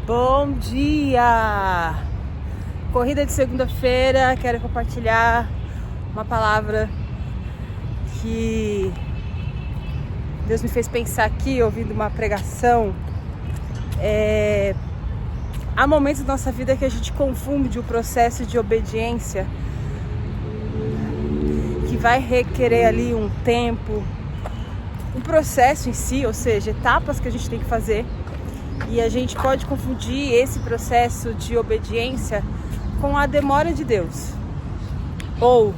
Bom dia! Corrida de segunda-feira, quero compartilhar uma palavra que Deus me fez pensar aqui, ouvindo uma pregação. Há momentos da nossa vida que a gente confunde o processo de obediência, que vai requerer ali um tempo, um processo em si, ou seja, etapas que a gente tem que fazer. E a gente pode confundir esse processo de obediência com a demora de Deus, ou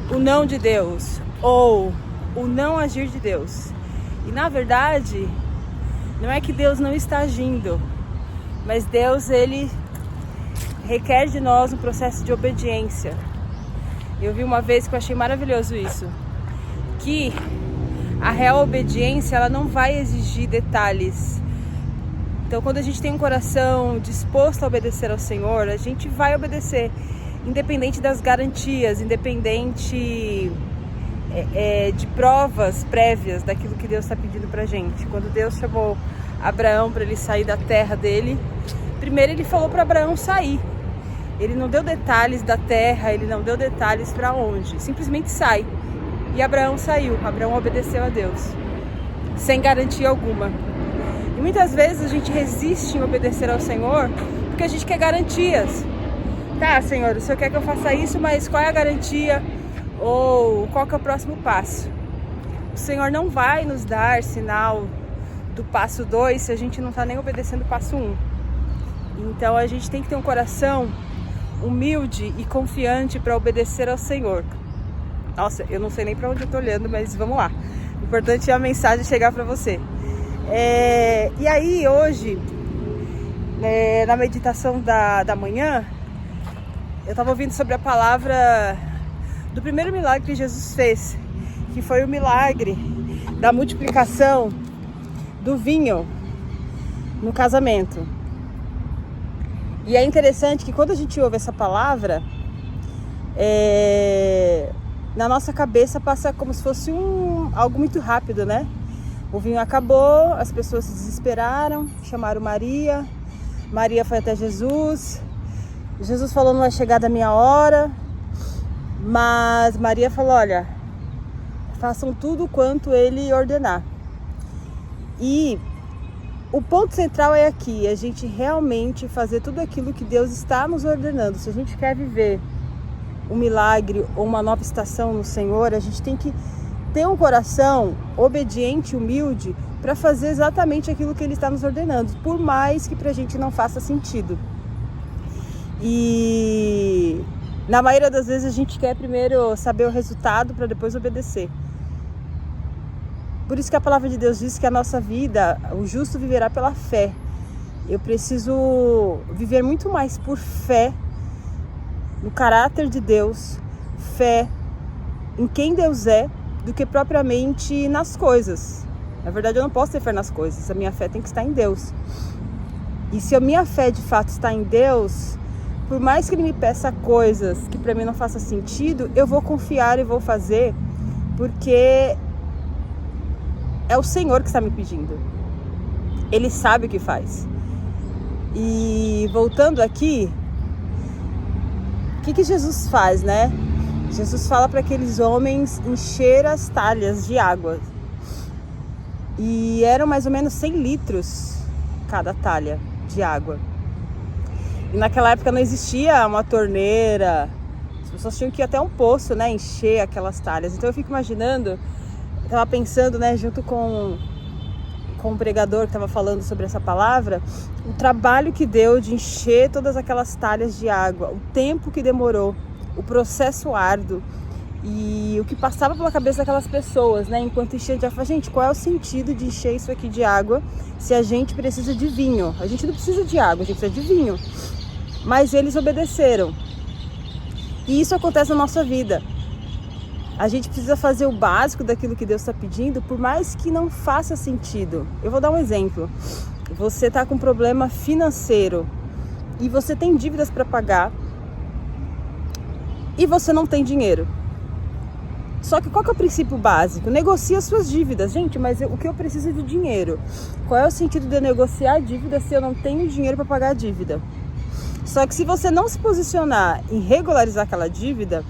o não de Deus, ou o não agir de Deus. E na verdade, não é que Deus não está agindo, mas Deus, ele requer de nós um processo de obediência. Eu vi uma vez que eu achei maravilhoso isso, que a real obediência, ela não vai exigir detalhes. Então, quando a gente tem um coração disposto a obedecer ao Senhor, a gente vai obedecer, independente das garantias, independente de provas prévias daquilo que Deus está pedindo pra gente. Quando Deus chamou Abraão para ele sair da terra dele, primeiro ele falou para Abraão sair. Ele não deu detalhes da terra, ele não deu detalhes para onde, simplesmente sai. E Abraão saiu, Abraão obedeceu a Deus, sem garantia alguma. E muitas vezes a gente resiste em obedecer ao Senhor porque a gente quer garantias. Tá, Senhor, o Senhor quer que eu faça isso, mas qual é a garantia? Ou qual que é o próximo passo? O Senhor não vai nos dar sinal do passo 2 se a gente não está nem obedecendo o passo 1. Então a gente tem que ter um coração humilde e confiante para obedecer ao Senhor. Nossa, eu não sei nem para onde eu estou olhando, mas vamos lá. O importante é a mensagem chegar para você. E aí hoje, na meditação da manhã, eu estava ouvindo sobre a palavra do primeiro milagre que Jesus fez, que foi o milagre da multiplicação do vinho no casamento. E é interessante que quando a gente ouve essa palavra, na nossa cabeça passa como se fosse algo muito rápido, né? O vinho acabou, as pessoas se desesperaram, chamaram Maria. Maria foi até Jesus. Jesus falou, não é chegada a minha hora. Mas Maria falou, olha, façam tudo quanto ele ordenar. E o ponto central é aqui, a gente realmente fazer tudo aquilo que Deus está nos ordenando. Se a gente quer viver um milagre ou uma nova estação no Senhor, a gente tem que ter um coração obediente, humilde, para fazer exatamente aquilo que Ele está nos ordenando, por mais que para a gente não faça sentido. E na maioria das vezes a gente quer primeiro saber o resultado para depois obedecer. Por isso que a palavra de Deus diz que a nossa vida, o justo viverá pela fé. Eu preciso viver muito mais por fé no caráter de Deus, fé em quem Deus é, do que propriamente nas coisas. Na verdade, eu não posso ter fé nas coisas, a minha fé tem que estar em Deus. E se a minha fé de fato está em Deus, por mais que Ele me peça coisas que para mim não façam sentido, eu vou confiar e vou fazer, porque é o Senhor que está me pedindo. Ele sabe o que faz. E voltando aqui, o que Jesus faz, né? Jesus fala para aqueles homens encher as talhas de água. E eram mais ou menos 100 litros cada talha de água. E naquela época não existia uma torneira. As pessoas tinham que ir até um poço, né? Encher aquelas talhas. Então eu fico imaginando, estava pensando, né? Junto com o pregador que estava falando sobre essa palavra, o trabalho que deu de encher todas aquelas talhas de água, o tempo que demorou, o processo árduo e o que passava pela cabeça daquelas pessoas, né? Enquanto enchia de água, gente, qual é o sentido de encher isso aqui de água se a gente precisa de vinho? A gente não precisa de água, a gente precisa de vinho. Mas eles obedeceram. E isso acontece na nossa vida. A gente precisa fazer o básico daquilo que Deus está pedindo, por mais que não faça sentido. Eu vou dar um exemplo. Você está com um problema financeiro e você tem dívidas para pagar, e você não tem dinheiro. Só que qual que é o princípio básico? Negocia as suas dívidas. Gente, mas o que eu preciso é de dinheiro. Qual é o sentido de eu negociar a dívida se eu não tenho dinheiro para pagar a dívida? Só que se você não se posicionar em regularizar aquela dívida,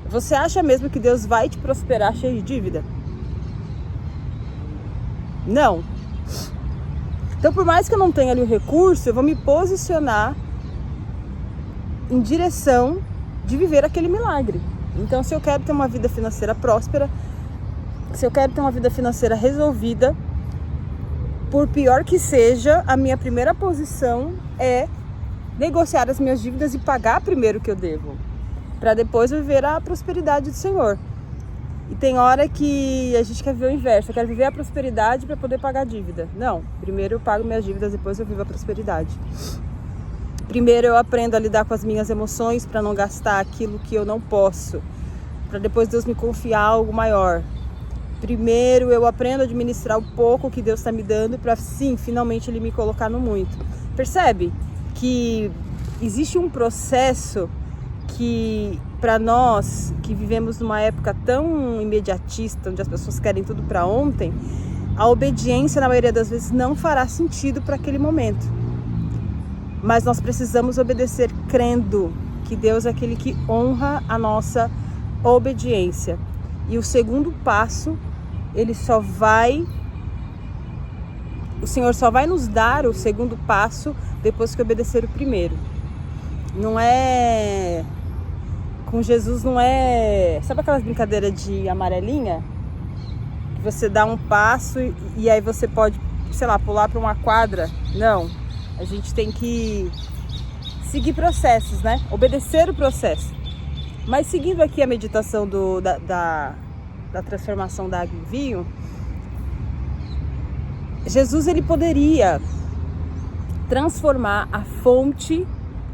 você acha mesmo que Deus vai te prosperar cheio de dívida? Não. Então, por mais que eu não tenha ali o recurso, eu vou me posicionar em direção de viver aquele milagre. Então, se eu quero ter uma vida financeira próspera, se eu quero ter uma vida financeira resolvida, por pior que seja, a minha primeira posição é negociar as minhas dívidas e pagar primeiro o que eu devo, para depois viver a prosperidade do Senhor. E tem hora que a gente quer viver o inverso, eu quero viver a prosperidade para poder pagar a dívida. Não, primeiro eu pago minhas dívidas, depois eu vivo a prosperidade. Primeiro eu aprendo a lidar com as minhas emoções para não gastar aquilo que eu não posso, para depois Deus me confiar algo maior. Primeiro eu aprendo a administrar o pouco que Deus está me dando para sim, finalmente Ele me colocar no muito. Percebe que existe um processo que para nós que vivemos numa época tão imediatista, onde as pessoas querem tudo para ontem, a obediência na maioria das vezes não fará sentido para aquele momento. Mas nós precisamos obedecer crendo que Deus é aquele que honra a nossa obediência. E o segundo passo, o Senhor só vai nos dar o segundo passo depois que obedecer o primeiro. Não é... Com Jesus não é... Sabe aquelas brincadeiras de amarelinha? Que você dá um passo e aí você pode, sei lá, pular para uma quadra? Não. A gente tem que seguir processos, né? Obedecer o processo. Mas seguindo aqui a meditação da transformação da água em vinho, Jesus ele poderia transformar a fonte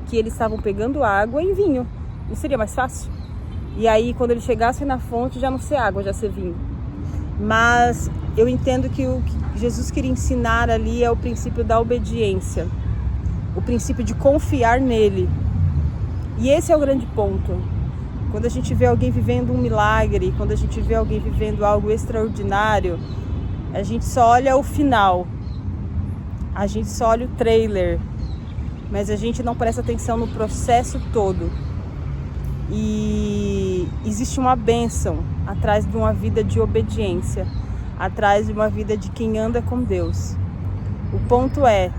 que eles estavam pegando água em vinho. Não seria mais fácil? E aí quando ele chegasse na fonte já não ser água, já ser vinho. Mas eu entendo que o que Jesus queria ensinar ali é o princípio da obediência, o princípio de confiar nele. E esse é o grande ponto. Quando a gente vê alguém vivendo um milagre, quando a gente vê alguém vivendo algo extraordinário, a gente só olha o final, a gente só olha o trailer, mas a gente não presta atenção no processo todo. E existe uma bênção atrás de uma vida de obediência, atrás de uma vida de quem anda com Deus. O ponto é,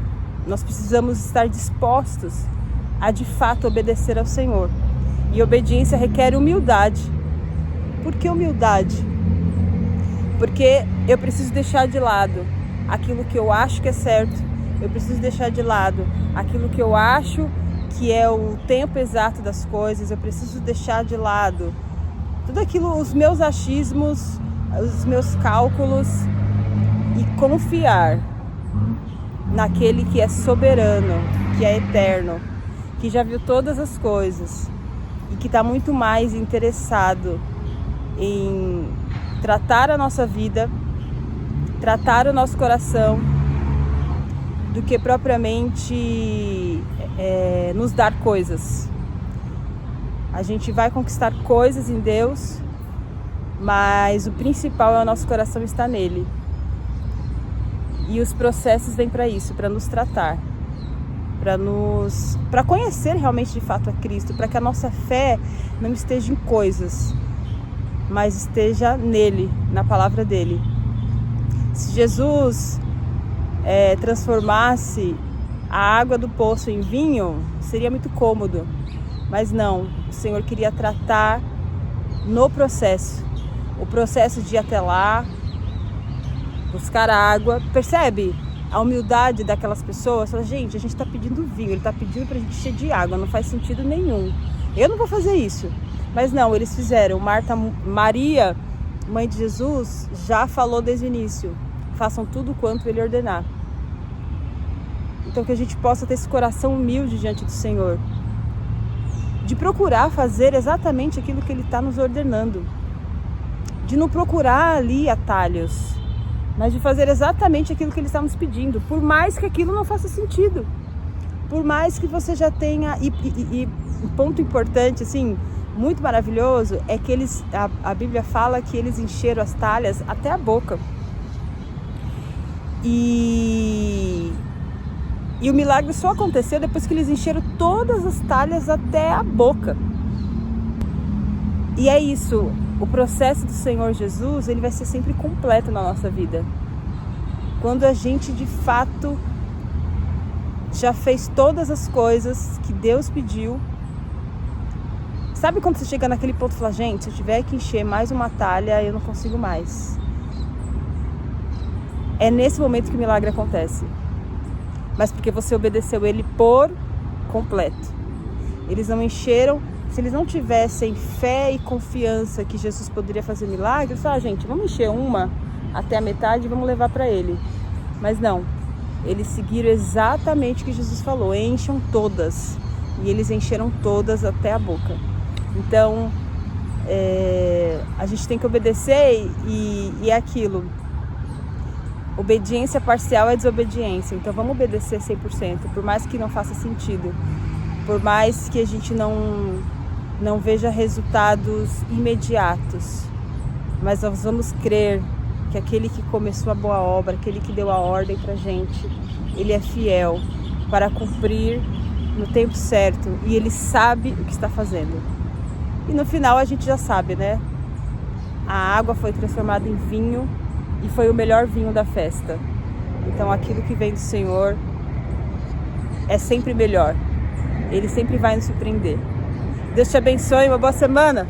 nós precisamos estar dispostos a de fato obedecer ao Senhor. E obediência requer humildade. Por que humildade? Porque eu preciso deixar de lado aquilo que eu acho que é certo, eu preciso deixar de lado aquilo que eu acho que é o tempo exato das coisas, eu preciso deixar de lado tudo aquilo, os meus achismos, os meus cálculos e confiar naquele que é soberano, que é eterno, que já viu todas as coisas e que está muito mais interessado em tratar a nossa vida, tratar o nosso coração, do que propriamente nos dar coisas. A gente vai conquistar coisas em Deus, mas o principal é o nosso coração estar nele. E os processos vêm para isso, para nos tratar, para conhecer realmente de fato a Cristo, para que a nossa fé não esteja em coisas, mas esteja nele, na palavra dele. Se Jesus transformasse a água do poço em vinho, seria muito cômodo, mas não, o Senhor queria tratar no processo, o processo de ir até lá, buscar a água. Percebe a humildade daquelas pessoas? Fala, gente, a gente está pedindo vinho, ele está pedindo para a gente encher de água, não faz sentido nenhum, eu não vou fazer isso. Mas não, eles fizeram. Maria, mãe de Jesus, já falou desde o início, façam tudo quanto ele ordenar. Então que a gente possa ter esse coração humilde diante do Senhor, de procurar fazer exatamente aquilo que ele está nos ordenando, de não procurar ali atalhos, mas de fazer exatamente aquilo que ele está nos pedindo, por mais que aquilo não faça sentido, por mais que você já tenha, e um ponto importante, assim, muito maravilhoso é que a Bíblia fala que eles encheram as talhas até a boca. E o milagre só aconteceu depois que eles encheram todas as talhas até a boca. E é isso, o processo do Senhor Jesus, ele vai ser sempre completo na nossa vida. Quando a gente de fato já fez todas as coisas que Deus pediu. Sabe quando você chega naquele ponto e fala, gente, se eu tiver que encher mais uma talha, eu não consigo mais. É nesse momento que o milagre acontece. Mas porque você obedeceu ele por completo. Eles não encheram. Se eles não tivessem fé e confiança que Jesus poderia fazer milagre, eles falaram, gente, vamos encher uma até a metade e vamos levar para ele. Mas não. Eles seguiram exatamente o que Jesus falou. Encham todas. E eles encheram todas até a boca. Então, a gente tem que obedecer e é aquilo. Obediência parcial é desobediência. Então vamos obedecer 100%, por mais que não faça sentido. Por mais que a gente não veja resultados imediatos. Mas nós vamos crer que aquele que começou a boa obra, aquele que deu a ordem pra gente, ele é fiel para cumprir no tempo certo. E ele sabe o que está fazendo. E no final a gente já sabe, né? A água foi transformada em vinho. E foi o melhor vinho da festa. Então aquilo que vem do Senhor é sempre melhor. Ele sempre vai nos surpreender. Deus te abençoe, uma boa semana.